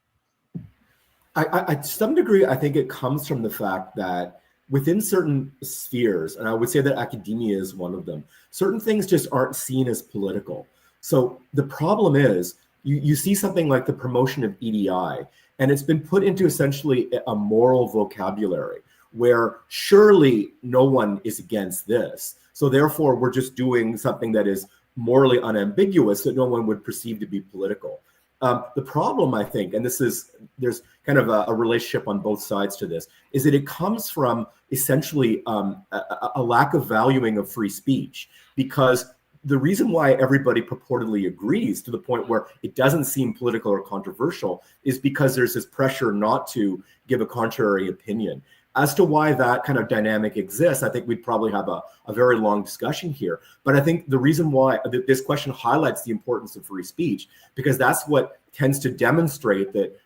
I to some degree, I think it comes from the fact that within certain spheres, and I would say that academia is one of them, certain things just aren't seen as political. So the problem is you see something like the promotion of EDI, and it's been put into essentially a moral vocabulary where surely no one is against this. So therefore, we're just doing something that is morally unambiguous that no one would perceive to be political. The problem, I think, and there's kind of a relationship on both sides to this, is that it comes from essentially a lack of valuing of free speech, because the reason why everybody purportedly agrees to the point where it doesn't seem political or controversial is because there's this pressure not to give a contrary opinion. As to why that kind of dynamic exists, I think we'd probably have a very long discussion here. But I think the reason why this question highlights the importance of free speech, because that's what tends to demonstrate that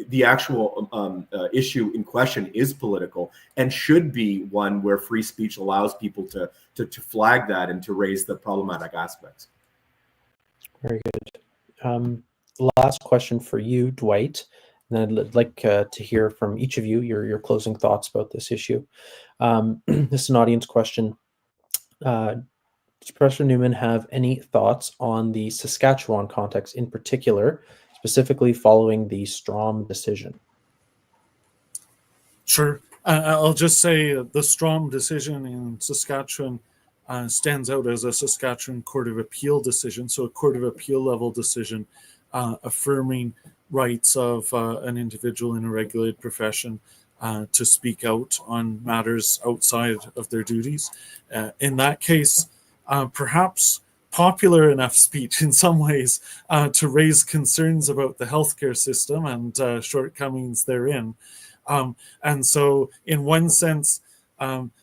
the actual issue in question is political and should be one where free speech allows people to flag that and to raise the problematic aspects. Very good. Last question for you, Dwight. And I'd like to hear from each of you your closing thoughts about this issue. This is an audience question. Does Professor Newman have any thoughts on the Saskatchewan context in particular, specifically following the Strom decision? Sure. I'll just say the Strom decision in Saskatchewan stands out as a Saskatchewan Court of Appeal decision, so a Court of Appeal level decision affirming rights of an individual in a regulated profession to speak out on matters outside of their duties. In that case, perhaps popular enough speech in some ways to raise concerns about the healthcare system and shortcomings therein. And so in one sense,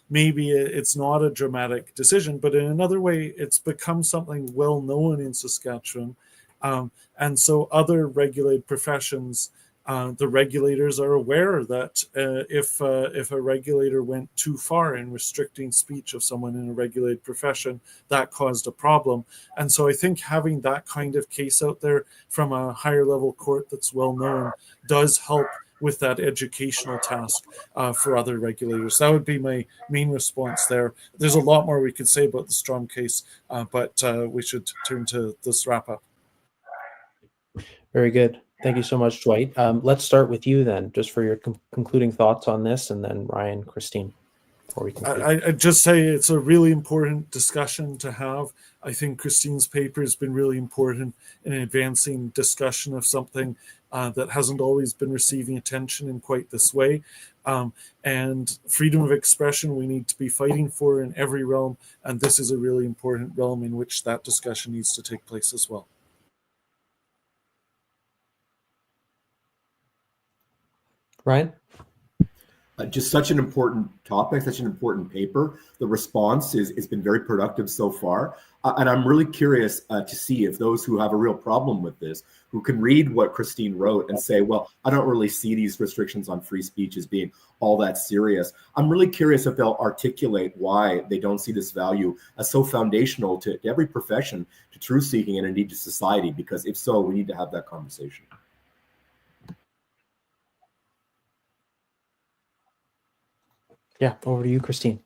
maybe it's not a dramatic decision, but in another way, it's become something well known in Saskatchewan. And so other regulated professions, the regulators are aware that if a regulator went too far in restricting speech of someone in a regulated profession, that caused a problem. And so I think having that kind of case out there from a higher level court that's well known does help with that educational task for other regulators. That would be my main response there. There's a lot more we could say about the Strom case, but we should turn to this wrap up. Very good. Thank you so much, Dwight. Let's start with you then, just for your concluding thoughts on this, and then Ryan, Christine, before we conclude. I'd just say it's a really important discussion to have. I think Christine's paper has been really important in advancing discussion of something that hasn't always been receiving attention in quite this way. And freedom of expression we need to be fighting for in every realm, and this is a really important realm in which that discussion needs to take place as well. Ryan? Just such an important topic, such an important paper. The response has been very productive so far. And I'm really curious to see if those who have a real problem with this, who can read what Christine wrote and say, well, I don't really see these restrictions on free speech as being all that serious. I'm really curious if they'll articulate why they don't see this value as so foundational to every profession, to truth seeking, and indeed to society, because if so, we need to have that conversation. Yeah, over to you, Christine.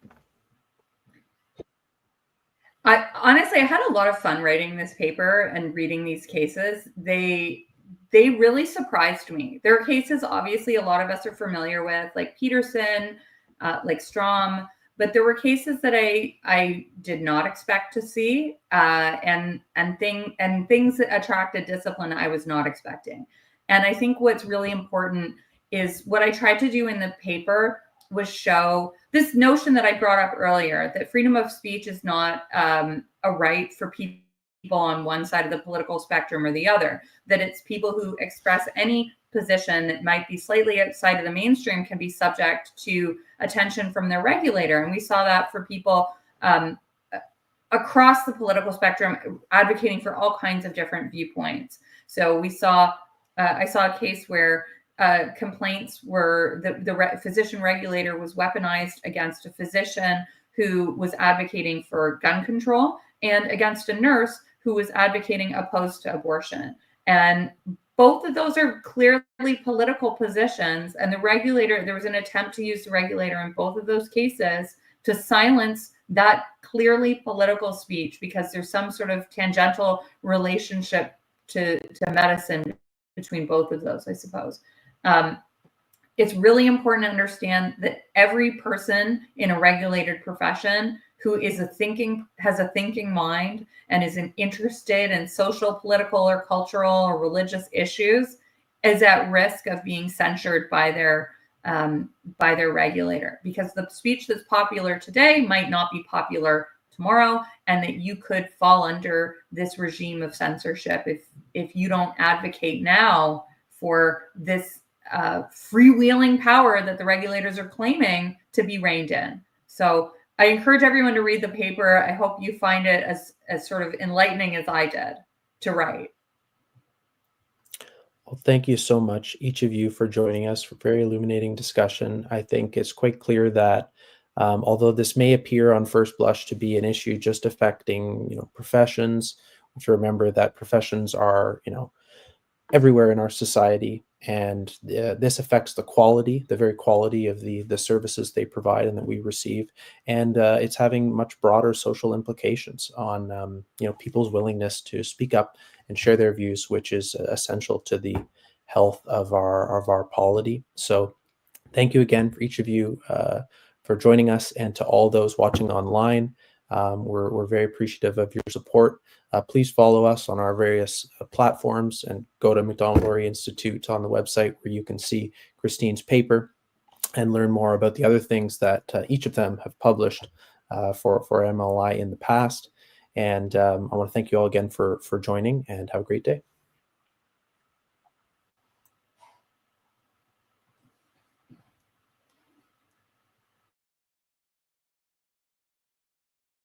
I had a lot of fun writing this paper and reading these cases. They really surprised me. There are cases, obviously, a lot of us are familiar with, like Peterson, like Strom, but there were cases that I did not expect to see, and things that attracted discipline I was not expecting. And I think what's really important is what I tried to do in the paper was show this notion that I brought up earlier, that freedom of speech is not a right for people on one side of the political spectrum or the other, that it's people who express any position that might be slightly outside of the mainstream can be subject to attention from their regulator. And we saw that for people across the political spectrum, advocating for all kinds of different viewpoints. So we saw, I saw a case where complaints were the physician regulator was weaponized against a physician who was advocating for gun control and against a nurse who was advocating opposed to abortion. And both of those are clearly political positions. And the regulator, there was an attempt to use the regulator in both of those cases to silence that clearly political speech because there's some sort of tangential relationship to medicine between both of those, I suppose. It's really important to understand that every person in a regulated profession who is has a thinking mind and is interested in social, political, or cultural or religious issues is at risk of being censured by their regulator, because the speech that's popular today might not be popular tomorrow, and that you could fall under this regime of censorship if you don't advocate now for this freewheeling power that the regulators are claiming to be reined in. So I encourage everyone to read the paper. I hope you find it as sort of enlightening as I did to write. Well, thank you so much, each of you, for joining us for a very illuminating discussion. I think it's quite clear that although this may appear on first blush to be an issue just affecting, professions, we should remember that professions are, everywhere in our society, and this affects the very quality of the services they provide and that we receive, and it's having much broader social implications on people's willingness to speak up and share their views, which is essential to the health of our polity. So thank you again for each of you for joining us, and to all those watching online. We're very appreciative of your support. Please follow us on our various platforms, and go to Macdonald-Laurier Institute on the website, where you can see Christine's paper and learn more about the other things that each of them have published for MLI in the past. And I want to thank you all again for joining, and have a great day.